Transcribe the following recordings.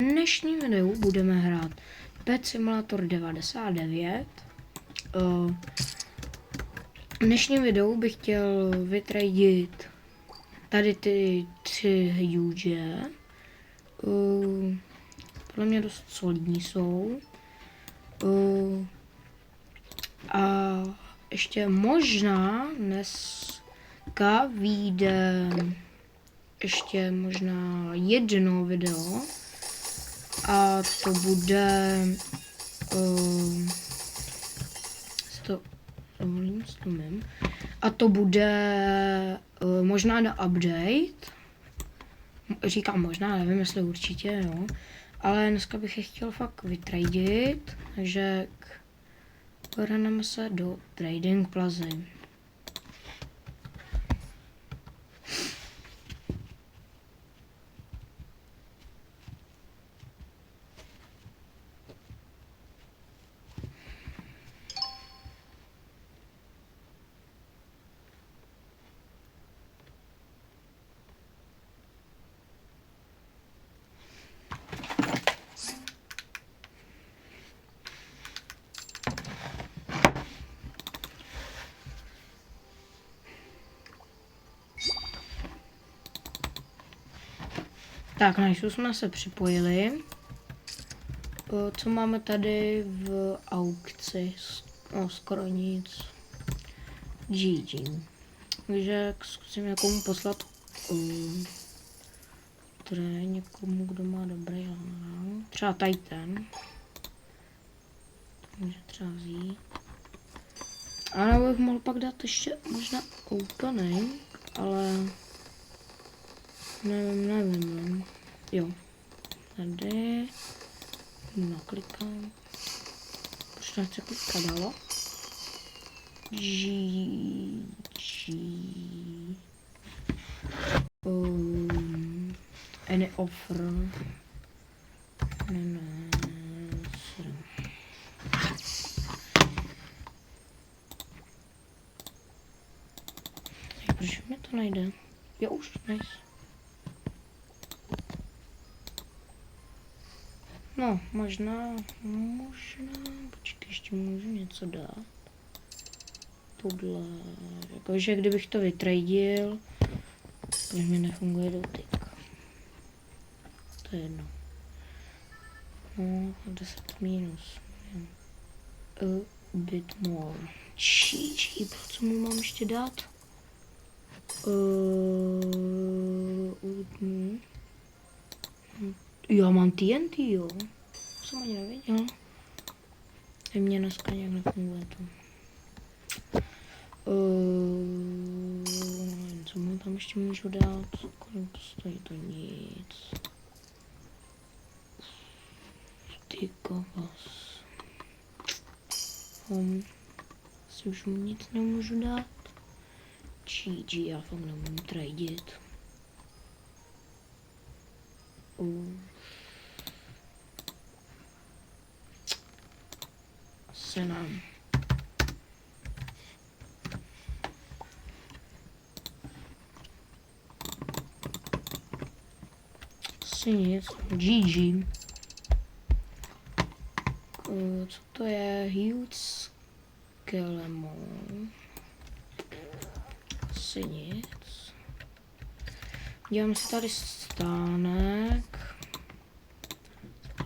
V dnešním videu budeme hrát Pet Simulator 99. V dnešním videu bych chtěl vytradit tady ty 3 huge. Podle mě dost solidní jsou. A ještě možná dneska vyjde ještě možná jedno video. A to bude a to bude možná na update. Říkám možná, nevím jestli určitě, jo. Ale dneska bych je chtěl fakt vytradit, takže vrhneme se do Trading Plazy. Tak, než jsme se připojili. Co máme tady v aukci? Skoro nic. GG. Takže zkusím někomu poslat někomu, kdo má dobrý hlavní. Třeba tady ten. Může třeba vzít. A nebo bych mohl pak dát ještě možná opening, ale nevím. Jo. Tady. Naklikám. Proč to nechce klikat dalo? Any offer. Ne. Proč mi to nejde? Jo, už, nice. No, možná, počkej, ještě můžu něco dát. Tohle, jakože kdybych to vytradil, protože mi nefunguje dotyk. To je jedno. No, 10 minus. A bit more. Co mu mám ještě dát? Já mám TNT, jo. Jsem ani nevěděl. A mě dneska nějak nefunguje to. Co mu tam ještě můžu dát? Kolik to stojí? To nic. Ty kokos. Asi už mu nic nemůžu dát. GG, já fakt nemůžu tradit. Asi nám. Asi nic. GG. Co to je? Huge Skelemon. Asi nic. Dělám si tady stánek.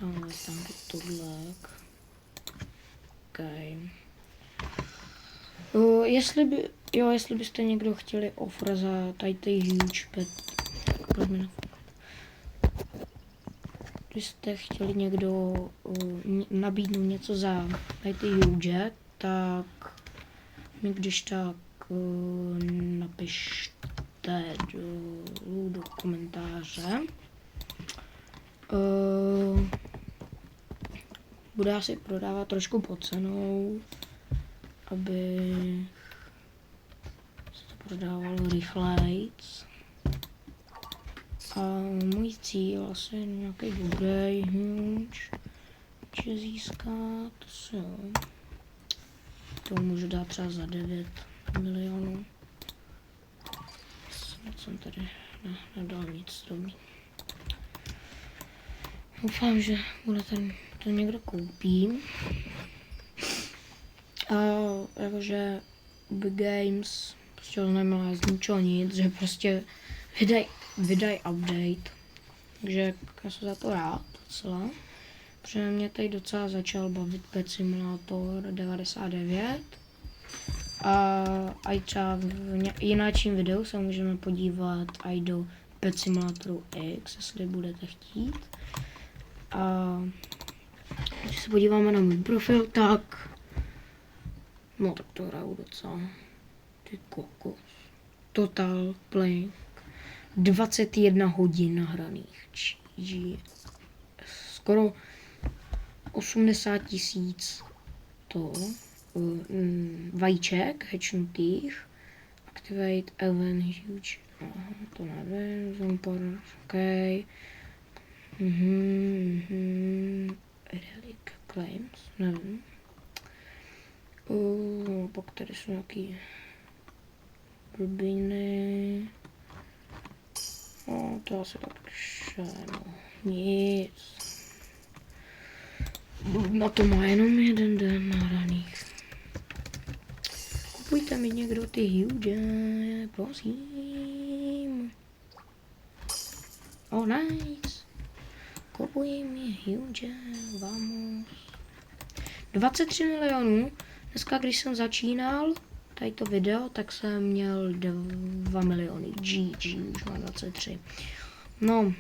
Máme tam tudlek. Okay. Jestli byste někdo chtěli offer za tady ty huge pet. Kdybyste chtěli někdo nabídnout něco za tady ty huge, tak mi když tak napište do komentáře. Bude asi prodávat trošku pod cenou, aby se to prodávalo rychlejc. A můj cíl asi nějaký dobrý huge získat, jo. To můžu dát třeba za 9 milionů. Jsem tady nedal nic dobrý. Doufám, že bude to někdo koupí. A jakože Big Games prostě oznámila z ničeho nic, že prostě vydaj update. Takže já jsem za to rád docela. Protože mě tady docela začal bavit Pet Simulator 99. A i třeba v jináčím videu se můžeme podívat i do Pet Simulatoru X, jestli budete chtít. A když se podíváme na můj profil, tak no tak to hraju docela. Ty kokos. Total Playing. 21 hodin nahraných. Skoro 80 000 to vajíček hečnutých. Activate event huge. Aha, to nevím. Zone power. OK. Relic claims. Nevím. Pak tady jsou nějaký blbiny. To asi tak všechno. Nic. Na to má jenom jeden den nahraných. Kupujte mi někdo ty huge, prosím. Oh nice. Kupuj mi huge, vamos. 23 milionů. Dneska, když jsem začínal tady to video, tak jsem měl 2 miliony. GG, už mám 23. No.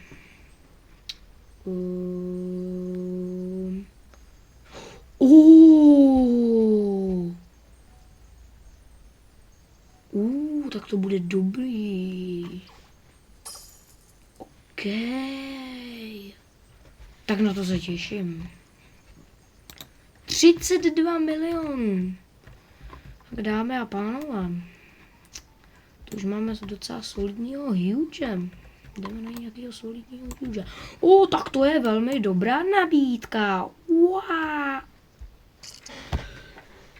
Tak to bude dobrý. OK. Tak na to se těším. 32 milionů. Tak dámy a pánové. To už máme docela solidního huge. Jdeme na nějakého solidního huge. Tak to je velmi dobrá nabídka. Wow.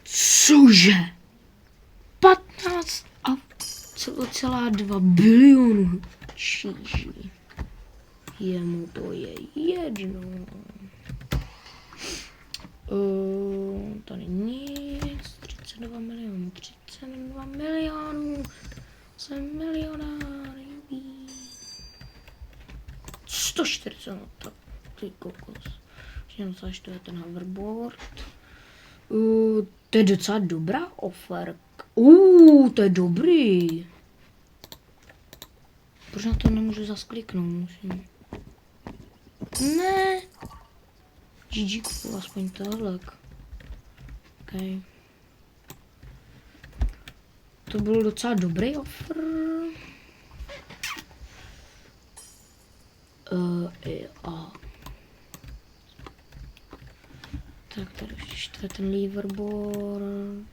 Cože? 15,2 bilionu. Číži. Jemu to je jedno. Tady nic. 32 milionů. 32 milionů. Jsem milionár. 140, no tak ty kokos. To je ten hoverboard. To je docela dobrá oferka. To je dobrý. Proč na to nemůžu zaskliknout? Musím. Ne. GG kupu aspoň tohle. Okay. To byl docela dobrý offer. Tak tady ještě ten leverboard.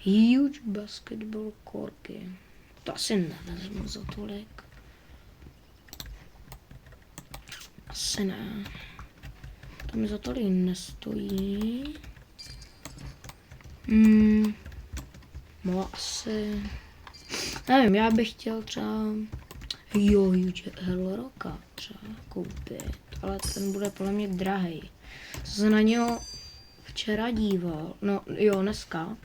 Huge basketball korky. To asi nevezmu za tolik. Asi ne. To mi za tolik nestojí. Asi. Nevím, já bych chtěl třeba huge Hellrocka třeba koupit, ale ten bude podle mě drahý. Jsem se na něho včera díval, no jo, dneska,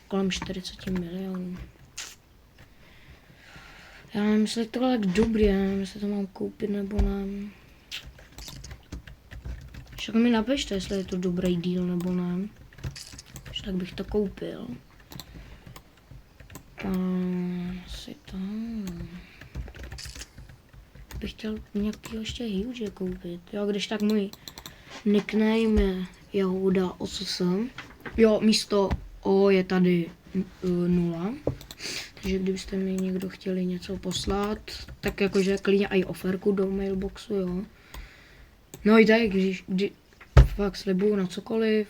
kolem 40 milionů. Já nevím, jestli to je tak dobrý, já nevím, jestli to mám koupit nebo ne. Však mi napište, jestli je to dobrý deal nebo ne. Tak bych to koupil. Asi to. Bych chtěl nějakého ještě huge koupit. Jo, když tak můj nickname je Jahuda 8. Jo, místo O je tady 0. Takže kdybyste mi někdo chtěli něco poslat, tak jakože klidně i oferku do mailboxu, jo. No i tak, když fakt slibuju na cokoliv,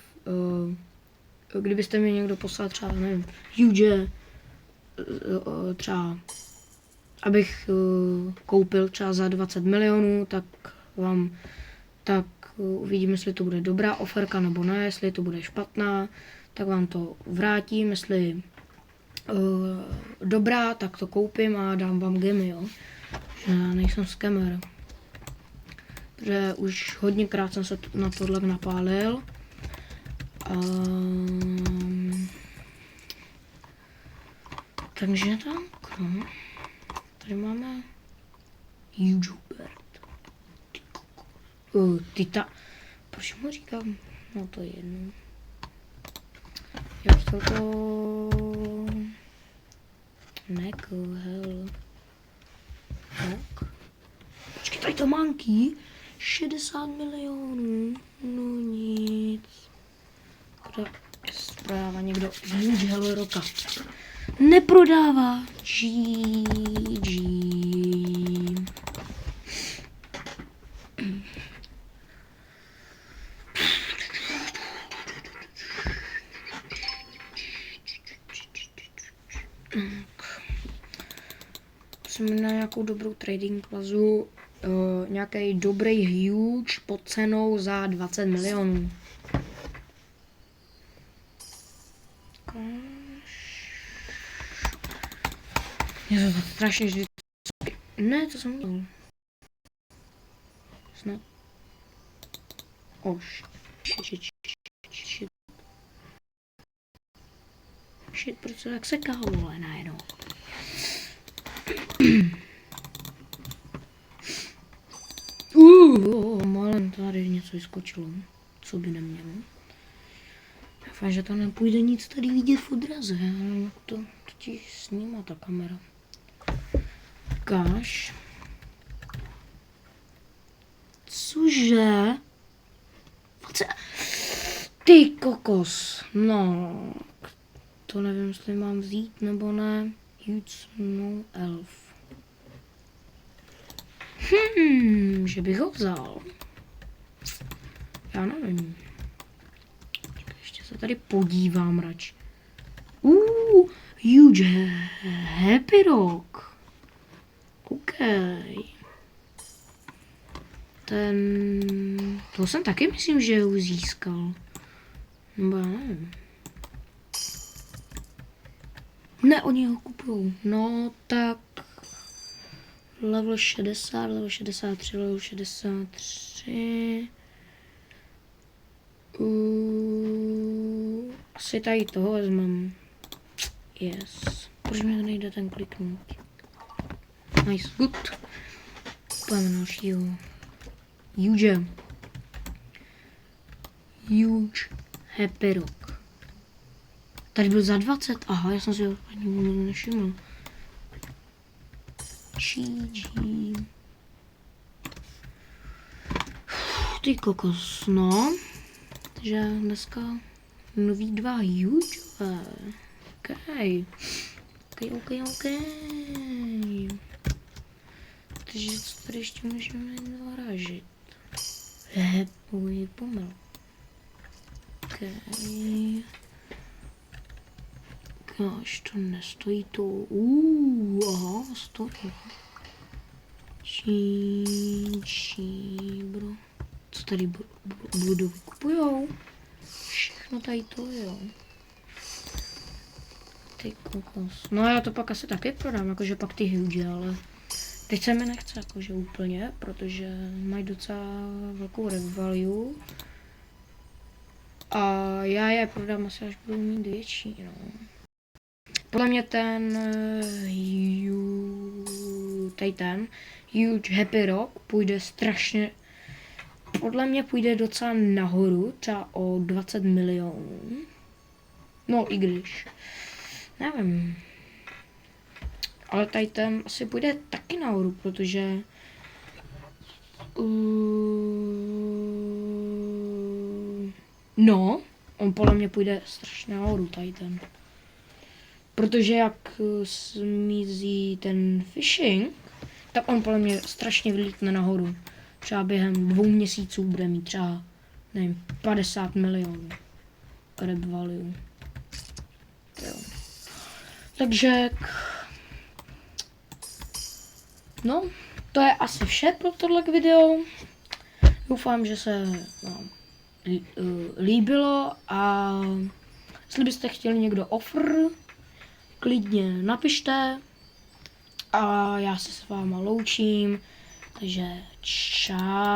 kdybyste mi někdo poslal třeba, nevím, huge, třeba, abych koupil třeba za 20 milionů, tak uvidíme, jestli to bude dobrá oferka nebo ne, jestli to bude špatná, tak vám to vrátím, jestli dobrá, tak to koupím a dám vám gemy, jo. Že já nejsem skamer. Protože už hodněkrát jsem se na tohle napálil. Takže tak, no. Tady máme YouTuber. Proč mu říkám? No to je jedno. Jak to... hell. Tak. Počkej, tady to manky. 60 milionů. No nic. Kde prodává někdo huge hell roka. Neprodává. GG. Jsem na nějakou dobrou trading plazu, nějaký dobrý huge pod cenou za 20 milionů. Je to strašně vždycky. Ne, to jsem udělal. Snad. Shit, proč se tak seká, vole, najednou. Malem tady něco vyskočilo, co by nemělo. Doufám, že to nepůjde nic tady vidět v odraze, to totiž snímá ta kamera. Ukáž. Cože? Ty kokos, no. To nevím, jestli mám vzít nebo ne. Huge Snow Elf. Že bych ho vzal. Já nevím. Ještě se tady podívám radši. Huge Happy Rock. OK. To jsem taky myslím, že ho získal. Nebo já nevím. Ne, oni ho kupujou. No tak. Level 60, level 63, level 63. Asi tady toho vezmem. Yes. Proč mi to nejde ten kliknout? Nice, good. Pojďme na dalšího. Huge Happy Rock. Tady byl za 20. Aha, já jsem si ho ani nevšiml. Ty kokos, no. Takže dneska nový 2 huge. OK. Takže co tady ještě můžeme naražit? Můj pomel. OK. Až to nestojí to. Aha, stojí. Bro. Co tady budovy kupujou? Všechno tady to, jo. Ty kokos. No já to pak asi taky prodám, jakože pak ty huge, ale teď se mi nechce jakože úplně, protože mají docela velkou value. A já je prodám asi až budou mít větší, no. Podle mě ten Huge Happy Rock půjde strašně, podle mě půjde docela nahoru, třeba o 20 milionů. No i když, nevím. Ale tady ten asi půjde taky nahoru, protože no, on podle mě půjde strašně nahoru tady ten. Protože jak zmizí ten fishing, tak on podle mě strašně vylítne nahoru. Třeba během 2 měsíců bude mít třeba, nevím, 50 milionů rep value. Jo. Takže, no, to je asi vše pro tohle video. Doufám, že se líbilo a jestli byste chtěli někdo offer, klidně napište a já se s váma loučím, takže čau.